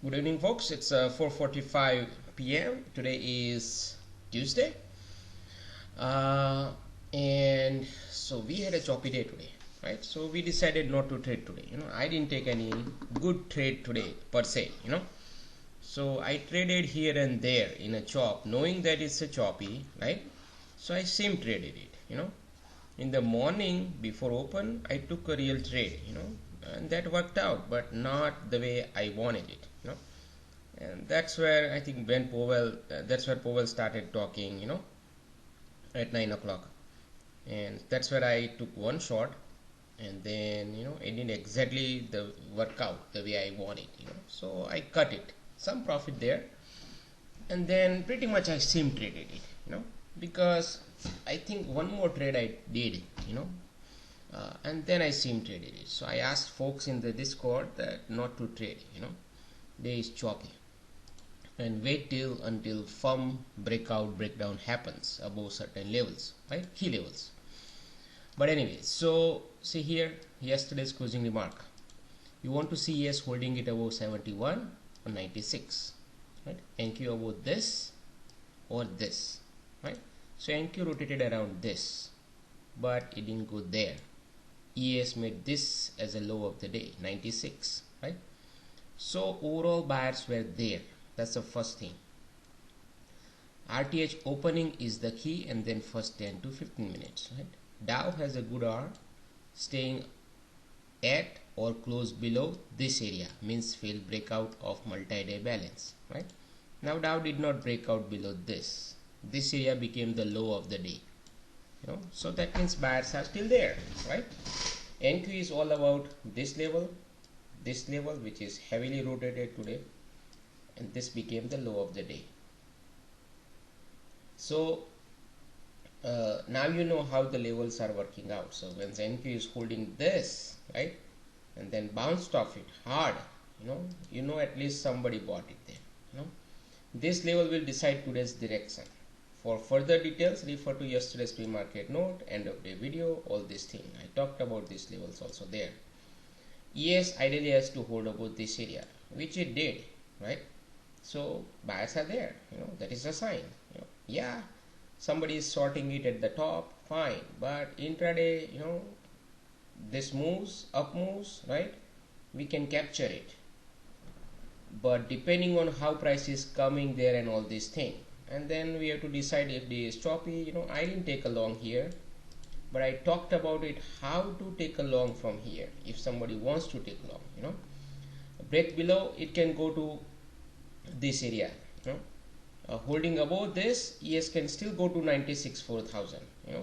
Good evening, folks. It's 4:45 p.m. Today is Tuesday, uh, and so we had a choppy day today, right? So we decided not to trade today. I didn't take any good trade today per se. So I traded here and there in a chop, knowing that it's a choppy, right? So I sim traded it. In the morning before open, I took a real trade. And that worked out, but not the way I wanted it. And that's where I think that's where Powell started talking, at 9 o'clock. And that's where I took one shot, and then, it didn't exactly work out the way I wanted, So I cut it, some profit there, and then pretty much I sim traded it, because I think one more trade I did, and then I sim traded it. So I asked folks in the Discord that not to trade, day is choppy, and wait until firm breakdown happens above certain levels, right? Key levels. But anyway, so see here, yesterday's closing remark. You want to see ES holding it above 71 or 96, right? NQ above this or this, right? So NQ rotated around this, but it didn't go there. ES made this as a low of the day, 96, right? So overall buyers were there. That's the first thing. RTH opening is the key, and then first 10 to 15 minutes, right? Dow has a good R, staying at or close below this area, means failed breakout of multi-day balance, right? Now Dow did not break out below this. This area became the low of the day, so that means buyers are still there, right? NQ is all about this level, which is heavily rotated today, and this became the low of the day. So now you know how the levels are working out. So when NQ is holding this, right, and then bounced off it hard, at least somebody bought it there. This level will decide today's direction. For further details, refer to yesterday's pre-market note, end of day video, all these things. I talked about these levels also there. ES ideally has to hold about this area, which it did, right? So buyers are there, that is a sign. Yeah, somebody is sorting it at the top, fine, but intraday, this moves, up moves, right? We can capture it, but depending on how price is coming there and all these things, and then we have to decide if it is choppy. I didn't take a long here, but I talked about it, how to take a long from here if somebody wants to take long. Break below, it can go to this area, holding above this, ES can still go to 96,400,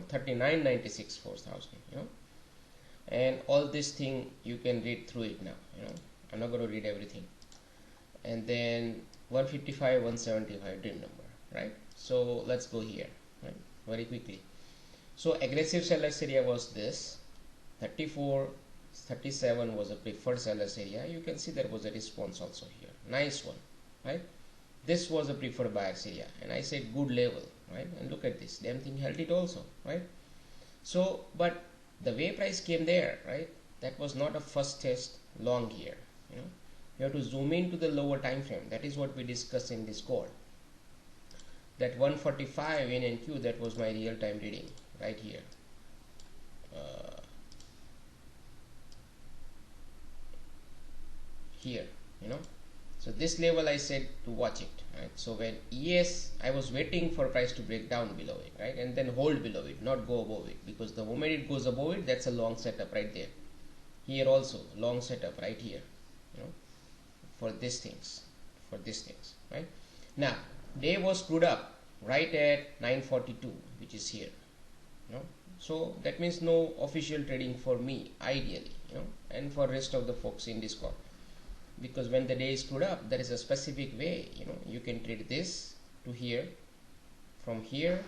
39,96,400, and all this thing you can read through it now. I'm not going to read everything. And then 155, 175 dream number, right? So let's go here, right, very quickly. So aggressive sellers area was this, 34, 37 was a preferred sellers area. You can see there was a response also here, nice one, right? This was a preferred buyers area, and I said good level, right? And look at this, damn thing held it also, right? So, but the way price came there, right, that was not a first test long here. You have to zoom into the lower time frame. That is what we discussed in this call. That 145 in NQ, that was my real time reading right here. Here, so this level I said to watch it, right? So when ES, I was waiting for price to break down below it, right, and then hold below it, not go above it, because the moment it goes above it, that's a long setup right there. Here also long setup right here, for these things, right? Now day was screwed up right at 942, which is here, so that means no official trading for me ideally, and for rest of the folks in Discord. Because when the day is screwed up, there is a specific way, you can trade this to here, from here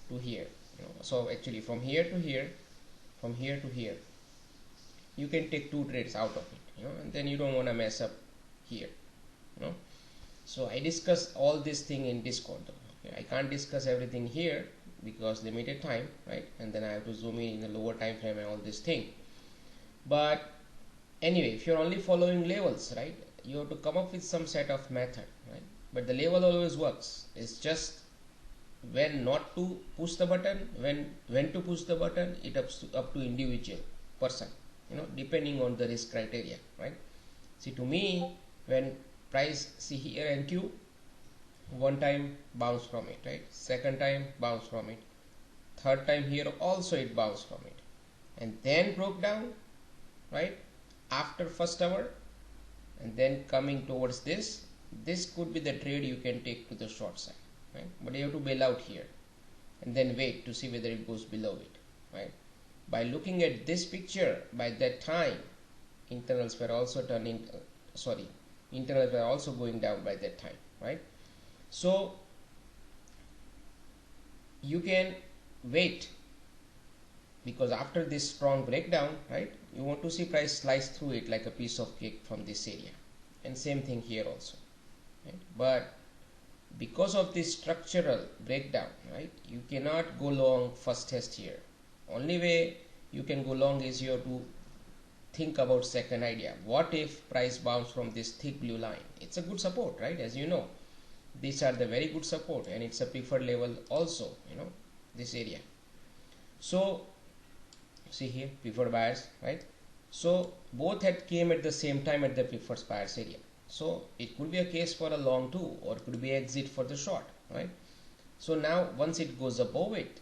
to here, so actually from here to here, from here to here, you can take two trades out of it, and then you don't want to mess up here, so I discuss all this thing in Discord though. I can't discuss everything here because limited time, right, and then I have to zoom in the lower time frame and all this thing. But anyway, if you're only following levels, right, you have to come up with some set of method, right? But the level always works. It's just when not to push the button, when to push the button, it up to individual person, depending on the risk criteria, right? See, to me, when price, see here NQ, one time bounce from it, right? Second time bounce from it, third time here also it bounced from it, and then broke down, right, after first hour, and then coming towards this could be the trade you can take to the short side, right? But you have to bail out here and then wait to see whether it goes below it, right? By looking at this picture, by that time internals were also internals were also going down by that time, right? So you can wait, because after this strong breakdown, right, you want to see price slice through it like a piece of cake from this area, and same thing here also, right? But because of this structural breakdown, right, you cannot go long first test here. Only way you can go long is you have to think about second idea. What if price bounce from this thick blue line? It's a good support, right? As you know, these are the very good support, and it's a preferred level also, this area. So see here, preferred buyers, right? So both had came at the same time at the preferred buyers area. So it could be a case for a long too, or it could be exit for the short, right? So now once it goes above it,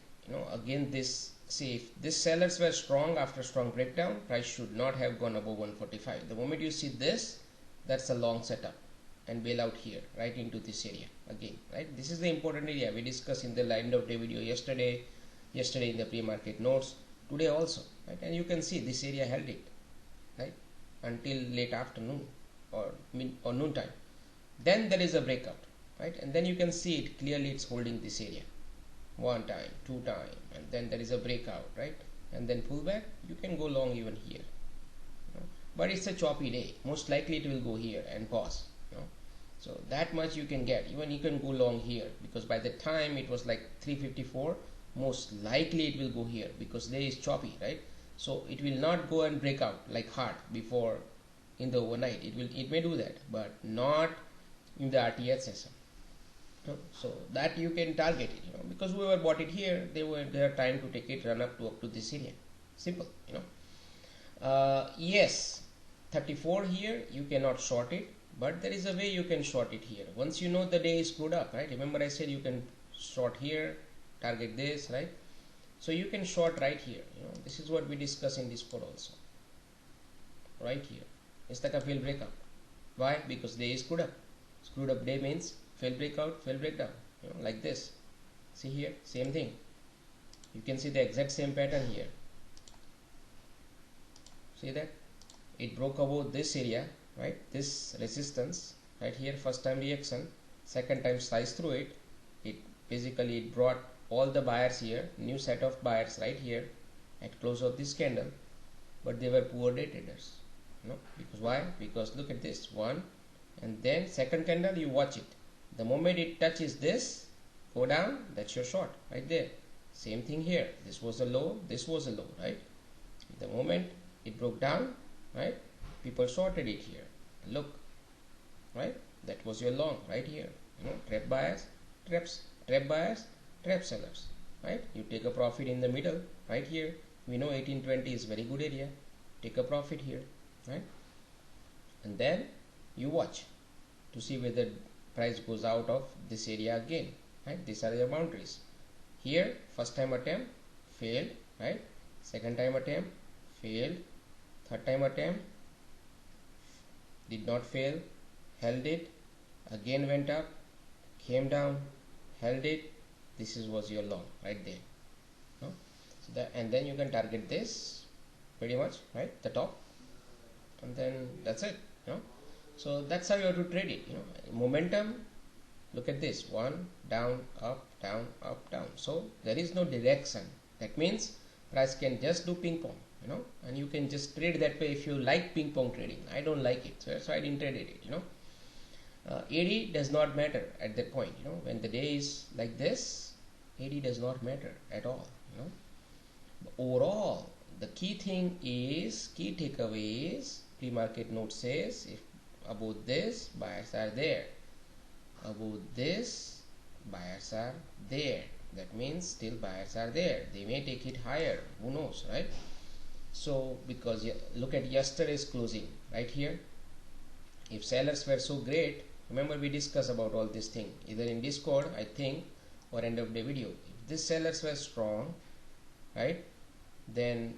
again this, see, if these sellers were strong after strong breakdown, price should not have gone above 145. The moment you see this, that's a long setup, and bail out here right into this area again, right? This is the important area we discussed in the end of day video yesterday in the pre-market notes, today also, right? And you can see this area held it, right, until late afternoon or noon time. Then there is a breakout, right? And then you can see it clearly, it's holding this area one time, two time, and then there is a breakout, right? And then pullback. You can go long even here, but it's a choppy day. Most likely it will go here and pause, so that much you can get. Even you can go long here, because by the time it was like 354, most likely it will go here, because there is choppy, right? So it will not go and break out like hard before in the overnight. It may do that, but not in the RTH session. So that you can target it, because whoever bought it here, they are trying to take it run up to this area. Simple, yes, 34 here you cannot short it, but there is a way you can short it here. Once you know the day is screwed up, right? Remember I said you can short here, target this, right? So you can short right here. This is what we discuss in this code also. Right here, it's like a fail breakout. Why? Because day is screwed up. Screwed up day means fail breakout, fail breakdown. Like this. See here, same thing. You can see the exact same pattern here. See that? It broke above this area, right? This resistance right here. First time reaction, second time slice through it. Basically it brought all the buyers here, new set of buyers right here at close of this candle, but they were poor day traders, because why? Because look at this one, and then second candle, you watch it. The moment it touches this, go down, that's your short right there. Same thing here. This was a low, this was a low, right? The moment it broke down, right, people shorted it here. Look, right? That was your long right here. Trap buyers, trap buyers, trap sellers, right? You take a profit in the middle right here. We know 1820 is very good area. Take a profit here, right? And then you watch to see whether price goes out of this area again, right? These are your boundaries. Here, first time attempt failed, right? Second time attempt failed. Third time attempt did not fail, held it, again went up, came down, held it. This was your long right there. So that, and then you can target this pretty much, right, the top, and then that's it. So that's how you have to trade it. Momentum, look at this, one down, up, down, up, down. So there is no direction. That means price can just do ping pong, and you can just trade that way if you like ping pong trading. I don't like it, so I didn't trade it. AD does not matter at that point. When the day is like this, AD does not matter at all. But overall, the key thing is, key takeaway is, pre-market note says, if Above this, buyers are there. Above this, buyers are there. That means still buyers are there. They may take it higher, who knows, right? So because look at yesterday's closing right here. If sellers were so great, remember we discussed about all this thing either in Discord, I think, or end of the video. If these sellers were strong, right, then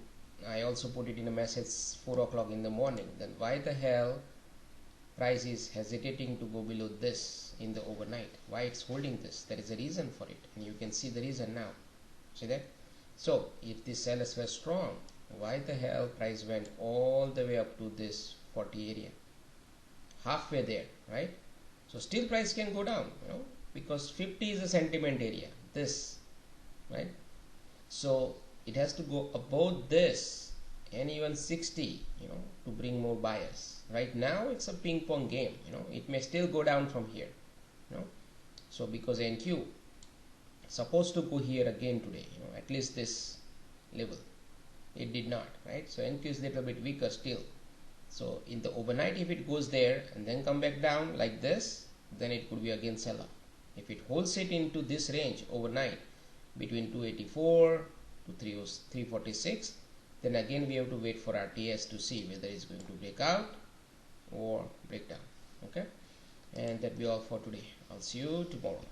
I also put it in a message 4 o'clock in the morning, then why the hell price is hesitating to go below this in the overnight? Why it's holding this? There is a reason for it, and you can see the reason now. See that? So if these sellers were strong, why the hell price went all the way up to this 40 area, halfway there, right? So still price can go down, because 50 is a sentiment area, this, right? So it has to go above this and even 60, to bring more buyers. Right now it's a ping pong game, it may still go down from here, so because NQ supposed to go here again today, at least this level, it did not, right? So NQ is a little bit weaker still. So in the overnight, if it goes there and then come back down like this, then it could be again sell off. If it holds it into this range overnight between 284 to 346, then again we have to wait for RTS to see whether it's going to break out or break down. Okay, and that will be all for today. I'll see you tomorrow.